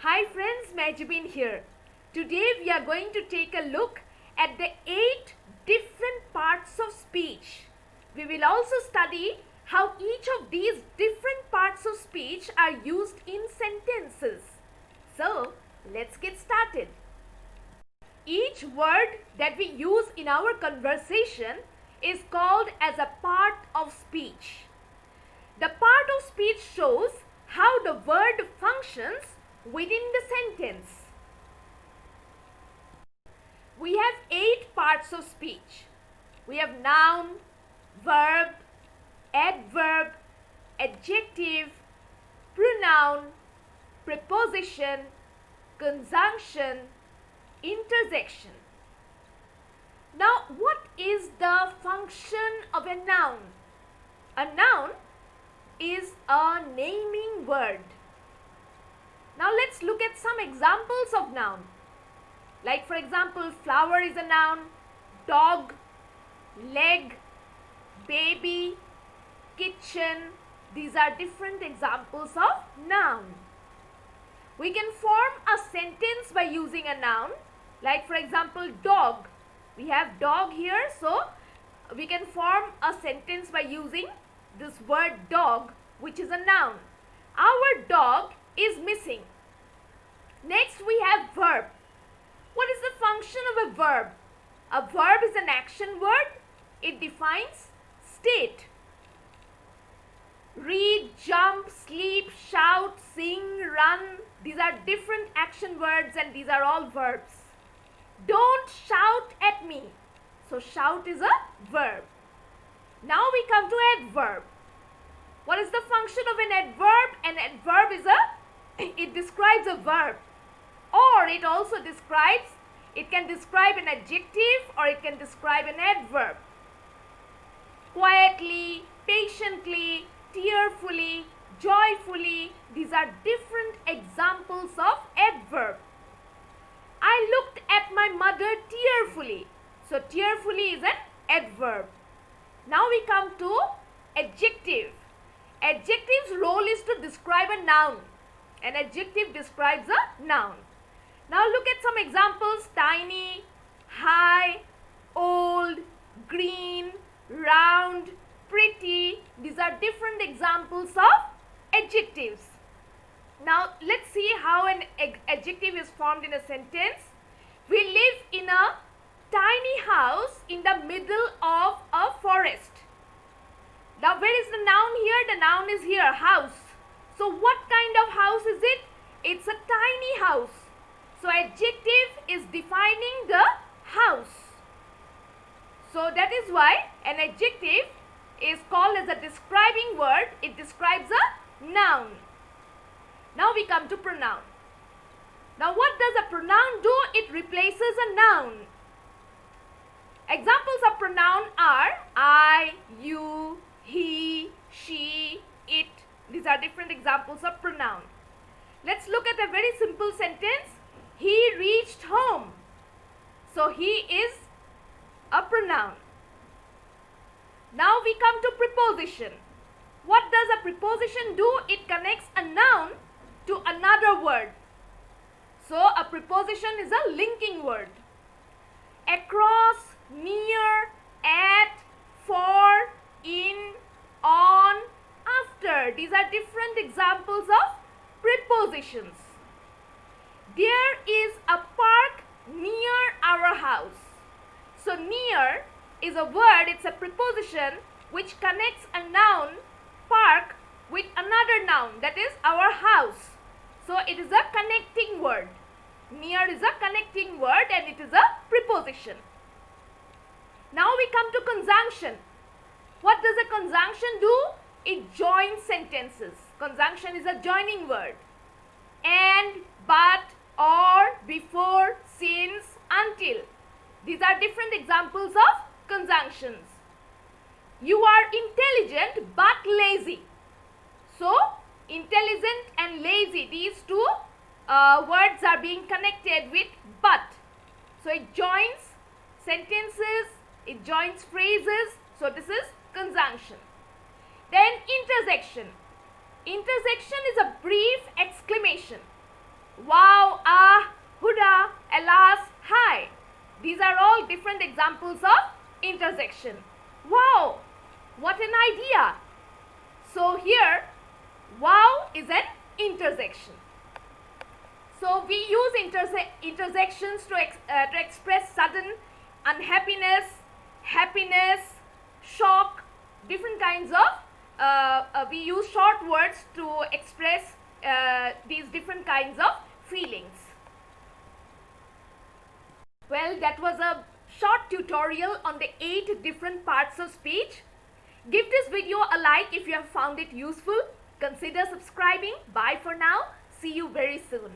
Hi friends, Majbin here. Today we are going to take a look at the 8 different parts of speech. We will also study how each of these different parts of speech are used in sentences. So, let's get started. Each word that we use in our conversation is called as a part of speech. The part of speech shows how the word functions within the sentence. We have 8 parts of speech. We have noun, verb, adverb, adjective, pronoun, preposition, conjunction, interjection. Now, what is the function of a noun? A noun is a naming word. Now let's look at some examples of noun. Like for example, flower is a noun, dog, leg, baby, kitchen. These are different examples of noun. We can form a sentence by using a noun. Like for example, dog. We have dog here, so we can form a sentence by using this word dog, which is a noun. Our dog is missing. Next we have verb. What is the function of a verb? A verb is an action word. It defines state. Read, jump, sleep, shout, sing, run. These are different action words and these are all verbs. Don't shout at me. So shout is a verb. Now we come to adverb. What is the function of an adverb? An adverb is it describes a verb, or it also can describe an adjective, or it can describe an adverb. Quietly, patiently, tearfully, joyfully, these are different examples of adverb. I looked at my mother tearfully. So tearfully is an adverb. Now we come to adjective. Adjective's role is to describe a noun. An adjective describes a noun. Now look at some examples. Tiny, high, old, green, round, pretty. These are different examples of adjectives. Now let's see how an adjective is formed in a sentence. We live in a tiny house in the middle of a forest. Now where is the noun here? The noun is here, house. So what kind of house is it? It's a tiny house. So adjective is defining the house. So that is why an adjective is called as a describing word. It describes a noun. Now we come to pronoun. Now what does a pronoun do? It replaces a noun. Examples of pronoun are I, you, he, she, it. These are different examples of pronoun. Let's look at a very simple sentence. He reached home. So he is a pronoun. Now we come to preposition. What does a preposition do? It connects a noun to another word. So a preposition is a linking word. Across, near, at, for, in, on, after. These are different examples of prepositions. There is a park near our house. So near is a word, it's a preposition which connects a noun, park, with another noun, that is our house. So it is a connecting word. Near is a connecting word and it is a preposition. Now we come to conjunction. What does a conjunction do? It joins sentences. Conjunction is a joining word. And, but, or, before, since, until. These are different examples of conjunctions. You are intelligent but lazy. So, intelligent and lazy, these two words are being connected with but. So, it joins sentences, it joins phrases. So, this is conjunction. Then intersection. Intersection is a brief exclamation. wow, ah, huda, alas, hi. These are all different examples of intersection. Wow, what an idea. So here, wow is an intersection. So we use intersections to express sudden unhappiness, happiness, shock, different kinds of, we use short words to express these different kinds of feelings. Well, that was a short tutorial on the 8 different parts of speech. Give this video a like if you have found it useful. Consider subscribing. Bye for now. See you very soon.